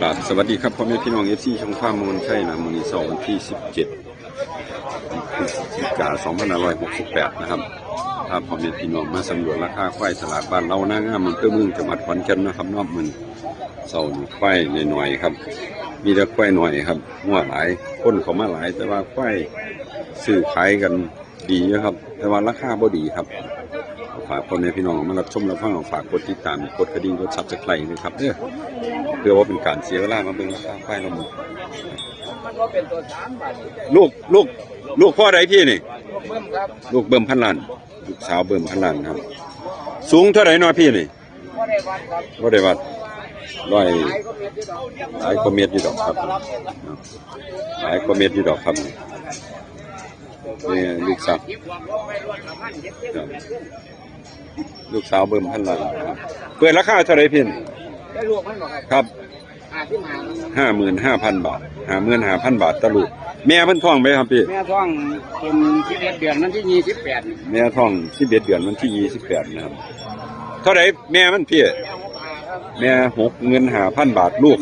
ครับสวัสดีครับพ่อแม่พี่น้องFCช่องฟ้ามูลใช่นะมูลนิธิวันที่17พฤศจิกายน2568นะครับถ้าพ่อแม่พี่น้องมาสำรวจราคาควายตลาดบ้านเราหน้างามมันเพื่อเมืองจังหวัดขอนแก่นนะครับนอกมันเสาหนึ่งควายหน่อยๆครับมีแต่ควายหน่อยครับงัวหลายคนเขามาหลายแต่ว่าควายซื้อขายกันดีนะครับแต่ว่าราคาบ่ดีครับฝากพ่อแม่พี่น้องมารับชมรับฟังฝากกดติดตามกดกระดิ่งกดซับสไครต์นะครับเพื่อว่าเป็นการเสียเวลามาเบิ่งราคาควายเราหมดลูกพ่อใดพี่นี่ลูกเบิ่มพันล้านลูกสาวเบิ่มพันล้านครับสูงเท่าไหร่น้อยพี่นี่บ่ได้วัดร้อยหลายกว่าเมตรอยู่ดอกครับหลายกว่าเมตรอยู่ดอกครับนี่ลูกสาวลูกสาวเบิ่มพันล้านเปิดราคาเท่าไหร่พี่ครับ55,000 บาท55,000 บาทตะลุแม่เพิ่นท้องไหมครับพี่แม่ท้องเป็น11 เดือนวันที่28แม่ท้อง11 เดือนวันที่28นะครับเท่าไหร่แม่มันพี่แม่65,000 บาทลูก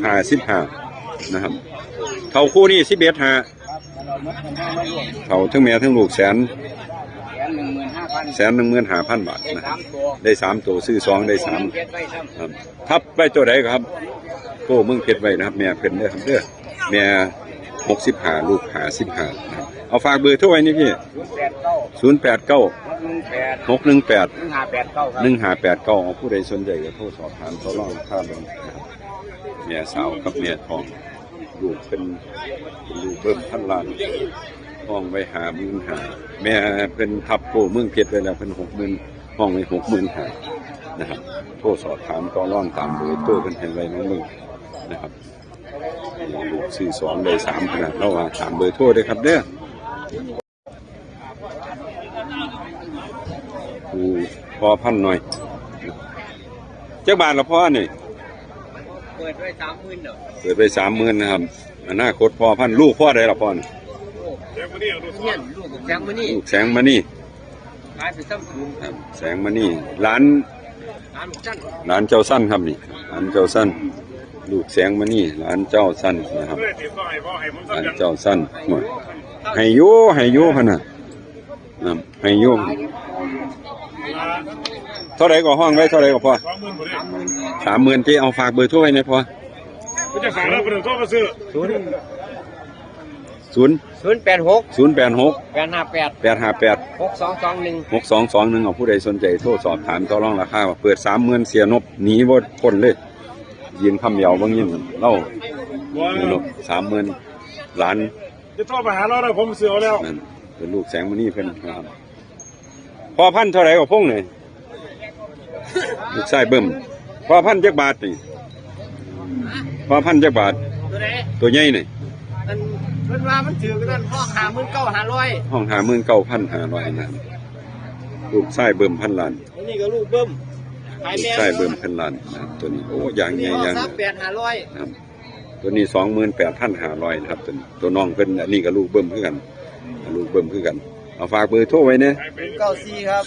55นะครับเท่าคู่นี้11.5เท่าทั้งแม่ทั้งลูก115,000 บาทนะครับได้3ตัวซื้อ2ได้3ครับทับไปตัวใดครับโก้มึงเพชรไว้นะครับแม่เพิ่นเด้อครับเด้อแม่65ลูก55นะครับเอาฝากเบอร์โทรไว้นี่พี่089 618 1589เอาผู้ใดสนใจก็โทรสอบถามต่อรองราคาเบิ่งแม่สาวกับแม่ทองลูกเป็นลูกเบิ่มพันล้านห้องไว้50,000แม่เป็นทับโก้เมืองเพชรไว้แล้วเป็น60,000ห้องไว้65,000นะครับโทรสอบถามต่อรองตามเบอร์โทรเพิ่นให้ไว้น้องมึงนะครับลูกซื้อ2ได้3ขนาดเราว่าตามเบอร์โทรได้ครับเด้อพอพันหน่อยเจ้าบาทละพ่อนี่เปิดไว้30,000เด้อเปิดไป30,000นะครับอนาคตพ่อพันลูกพ่อได้ละพ่อนี่ลูกแสงมานี่ลูกแสงมานี่ขายไปซ้ำคูณครับแสงมานี่ร้านเจ้าสั้นครับนี่ร้านเจ้าสั้นลูกแสงมานี่ร้านเจ้าสั้นนะครับร้านเจ้าสั้นหน่อยให้โยพะนะให้โยเท่าไรก็ห้องไว้เท่าไรก็พอ30,000ที่เอาฝากเบอร์โทรไว้นะพอจะฝากแล้วเบอร์โทรมาซื้อ086 858 6221เอาผู้ใดสนใจโทรสอบถามต่อรองราคาเปิด30,000เสียนบหนีบ่พ้นเลยยืนคำเดียวบางยินเล่านบ30,000ล้านจะโทรมาหาเราแล้วผมซื้อแล้วนั่นเป็นลูกแสงมานี่เพิ่นครับพอพันเท่าไหร่ก็พงเลยลูกชายเบิ่มพอพันจักบาทนี่พอพันจักบาทตัวใหญ่นี่เพิ่นว่ามันถือกันห้อง59,500ห้อง59,500นะลูกชายเบิ่มพันล้านนี่ก็ลูกเบิ่มลูกชายเบิ่มพันล้านนะตัวนี้โอ้อย่างใหญ่อย่าง38,500ครับตัวนี้28,500นะครับตัวน้องเพิ่นอันนี้ก็ลูกเบิ่มคือกันลูกเบิ่มคือกันเอาฝากเบอร์โทรไว้เนี่ย94ครับ094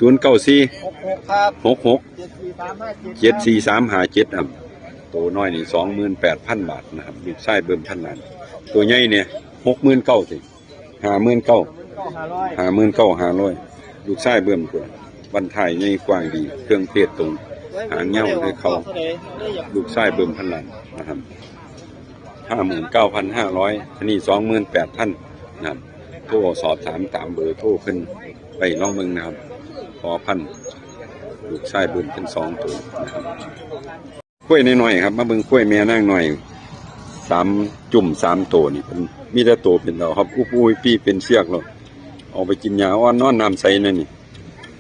ครับ66 745357ครับตัวน้อยนี่28,000 บาทนะครับลูกชายเบิ่มพันล้านตัวใหญ่เนี่ย69,000สิ59,500ลูกชายเบิ่มตัวบรรทายใหญ่กว้างดีเครื่องเทศตรงหางเงี้ยวให้เขาลูกชายเบิ่มพันล้านนะครับ59,500อันนี้28,000นะครับโทรสอบถามตามเบอร์โทรขึ้นไปลองเบิ่งนะครับพอพันลูกชายเบิ่มเป็น2ตัวนะครับกล้วยน้อยๆครับมาเบิ่งกล้วยแม่นางหน่อย3 ตัวนี่เป็นมีแต่โตเป็นเราครับอุ้ยปี้เป็นเสียกเราเอาไปกินยาอ่อนนอนน้ำใสนั่นนี่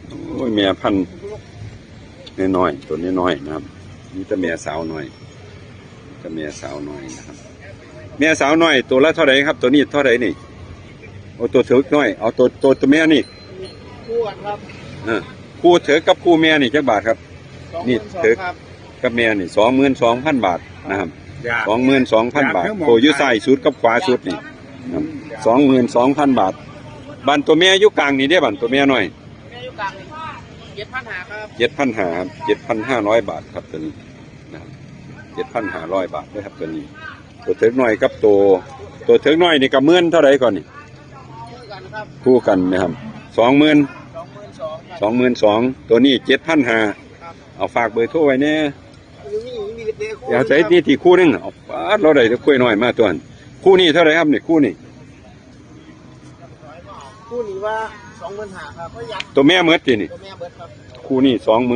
โอ้ยแม่พันน้อยๆตัวน้อยๆนะครับนี่แต่แม่สาวน้อยแต่แม่สาวน้อยนะครับแม่สาวน้อยตัวละเท่าไหร่ครับตัวนี้เท่าไหร่นี่เอาตัวเถิกน้อยเอาตัวแม่นี่คู่ครับคู่เถิกกับคู่แม่นี่จักบาทครับนี่เถิกกับแม่นี่22,000 บาทนะครับ22,000 บาทโตอยู่ซ้ายสุดกับขวาสุดนี่22,000 บาทบ้านตัวแม่อยู่กลางนี่ได้บ้านตัวแม่น้อยแม่อยู่กลาง7,500ครับ7,500 บาทครับตัวนี้นะครับ 7,500 บาทนะครับตัวนี้ตัวเถิกน้อยกับตัวเถิกน้อยนี่ก็หมื่นเท่าไหร่ก่อนนี่คู่กันนะครับ22,000ตัวนี้7,500เอาฝากเบอร์โทรไว้แน่อย่าใช้นี่ที่คู่นึงเอาปาดเราได้ตัวกล้วยน้อยมาตัวนั้นคู่นี้เท่าไหร่ครับนี่คู่นี้ คู่นี้ว่า25,000ครับ ตัวแม่เมดที่นี่ ตัวแม่เบิดครับ คู่นี้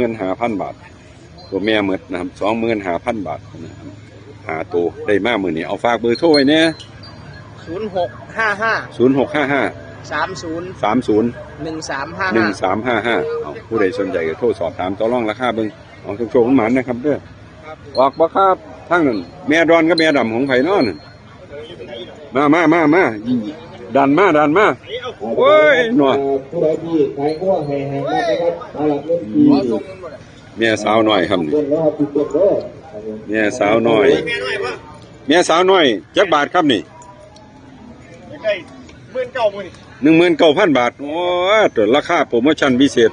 25,000 บาทตัวแม่เมดนะครับ25,000 บาทนะครับหาตัวได้มากมือนี้เอาฝากเบอร์โทรไว้แน่0655 0655 30 30 1355 เอาผู้ใดสนใจก็โทรสอบถามต่อรองราคาเบิ่งเอาโชคๆหมันนะครับเด้อออกบ่ครับทั้งนั้นแม่ดอนกับแม่ดำของไผน้อนั่นมาดันมาโอ้ยหนัวแม่สาวน้อยครับนี่แม่สาวน้อยแม่สาวน้อยจักบาทครับนี่ ได้19,000 19,000 บาทโอ้ตัวราคาโปรโมชั่นพิเศษ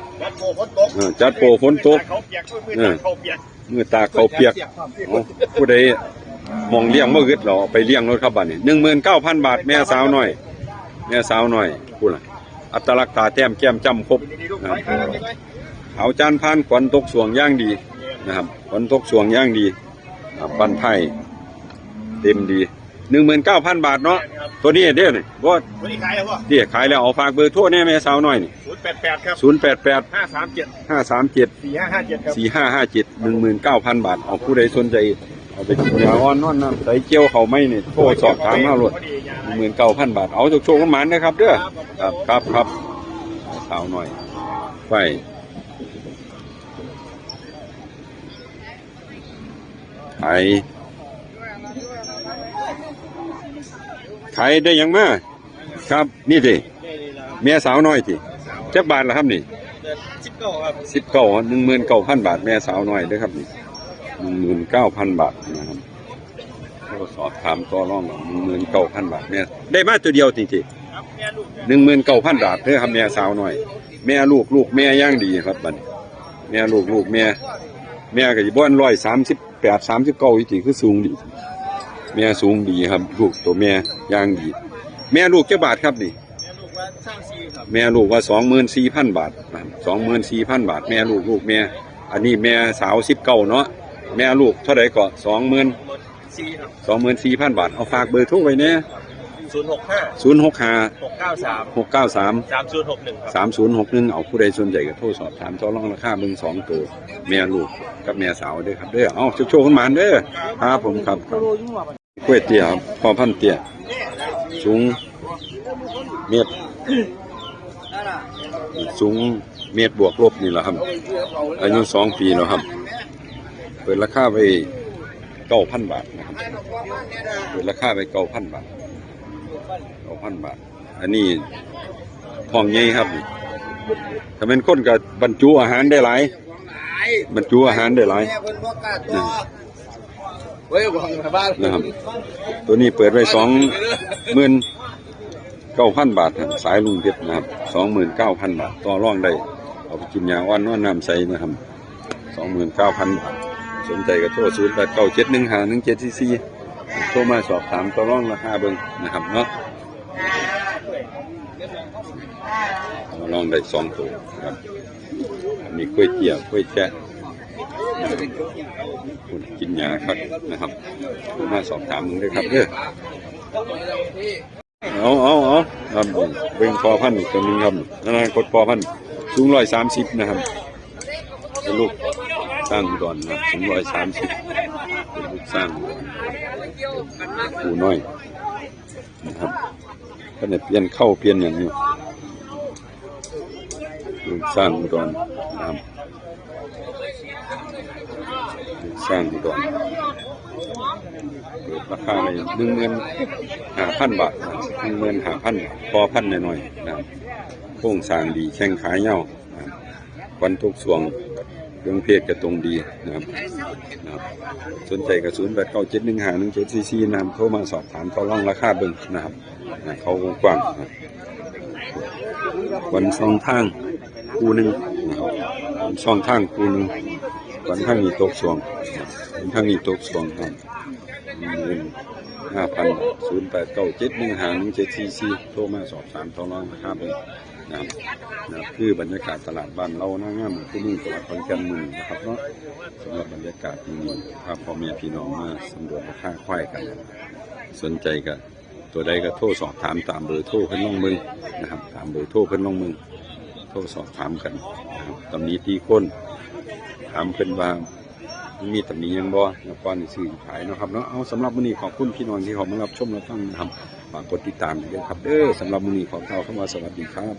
จัดโปรฝนตก เขาเปียกเขาเปียก มือตาเขาเปียกผู้ใดมองเลี้ยงบ่อึดหรอไปเลี้ยงรถครับบัดนี้19,000 บาทแม่สาวน้อยพูดล่ะอัตลักษณ์ตาแต้มแก้มจำครบนะครับเอาจานพานขวัญตกสวงย่างดีนะครับขวัญตกสวงย่างดีบันไทยเต็มดี19,000 บาทเนาะตัวนี้เด้อนี่บ่ วันนี้ขายแล้วพ่อ เดี๋ยวขายแล้วเอาฝากเบอร์โทรแน่แม่สาวน้อยนี่088ครับ 088 537 537 4557 4557 19,000 บาทเอาผู้ใดสนใจเอาไปกินยาอ่อนนอนน้ำใส่เจียวเขาไม่เนี่ยโทรสอบถามมาโลด19,000 บาทเอาโชคๆกันหมานนะครับเด้อครับสาวน้อยไปขายได้ยังมาครับนี่สิเมียสาวน้อยสิจักบาทละครับนี่19ครับ19,000 บาทแม่สาวน้อยเด้อครับนี่19,000 บาทนะครับโทรสอบถามต่อรอง19,000 บาทแม่ได้มาตัวเดียวจริงๆ19,000 บาทเด้อครับแม่สาวน้อยแม่ลูกแม่ย่างดีครับบัดแม่ลูกแม่ก็สิบ่อัน138 39จริงๆคือสูงดีแม่สูงดีครับลูกตัวแม่ย่างดีแม่ลูกจักบาทครับนี่แม่ลูกว่า24,000 บาท24,000 บาทแม่ลูกแม่อันนี้แม่สาว19เนาะแม่ลูกเท่าไหร่ก็24,000 บาทเอาฝากเบอร์โทรไว้แน่065 693 3061เอาผู้ใดสนใจก็โทรสอบถามต่อรองราคาเบิ่ง2ตัวแม่ลูกกับแม่สาวเด้อครับเด้อเอาโชคๆกันหมานเด้อครับผมครับกล้วยเตี้ยครับพ่อพันธุ์เตี้ยสูงเมตรบวกลบนี่แหละครับอายุ2 ปีแล้วครับเปิดราคาไป 9,000 บาทนะครับเปิดราคาไป 9,000 บาทอันนี้ท้องใหญ่ครับถ้าเป็นคนกับบรรจุอาหารได้หลายนะครับตัวนี้เปิดไว้29,000 บาทสายลุงเพชรนะครับ29,000 บาทต่อรองได้เอาไปกินยาอ่อนนอนน้ำใสนะครับ29,000 บาทสนใจก็โทร0897151744โทรมาสอบถามต่อรองราคาเบิ่งนะครับเนาะลองได้2ตัวครับอันนี้กล้วยเตี๋ยวกล้วยแจ๊ะคุณกินยาครับนะครับมาสอบถามมึงด้วยครับเด้อเอาครับเบ่งพอพันธุ์ตัวนึงครับนั่นกดพอพันธุ์สูง130นะครับเป็นลูกสร้างอุดรนะครับสูง130เป็นลูกสร้างผู้น้อยนะครับก็เนี่ยเปลี่ยนอย่างนี้ลูกสร้างอุดรนะครับลูกสร้างอุดรเปิดราคาใน15,000 บาท15,000 พอพันหน่อยๆนะครับโครงสร้างดีแข้งขาเหี่ยววันทุกสวงเครื่องเพศกระตรงดีนะครับสนใจกับ0897151744นำโทรมาสอบถามต่อรองราคาเบิ่งนะครับเขากว้างวัน2 ทางคู่หนึ่ง2 ทางคู่หนึ่งวันทางนี้ตกสวง ทางนี้ตกสองครับ5,00897151744โทรมาสอบถามต่อรองราคาเบิ่งนะครับคือบรรยากาศตลาดบ้านเราหน้างามที่นี่จังหวัดขอนแก่นมื้อนี้นะครับเนาะสำหรับบรรยากาศที่นี่พาพ่อแม่พี่น้องมาสำรวจราคาควายกันสนใจกันตัวใดก็โทรสอบถามตามเบอร์โทรเพิ่นลงมือนะครับตามเบอร์โทรเพิ่นลงมือโทรสอบถามกันนะครับตำหนิที่คนถามเพิ่นว่ามีตำหนิยังบ่แล้วก่อนสิซื้อขายเนาะครับเนาะเอาสำหรับมื้อนี้ขอบคุณพี่น้องที่เขามารับชมรับฟังนะครับฝากกดติดตามด้วยครับสำหรับมื้อนี้ขอเข้ามาสวัสดีครับ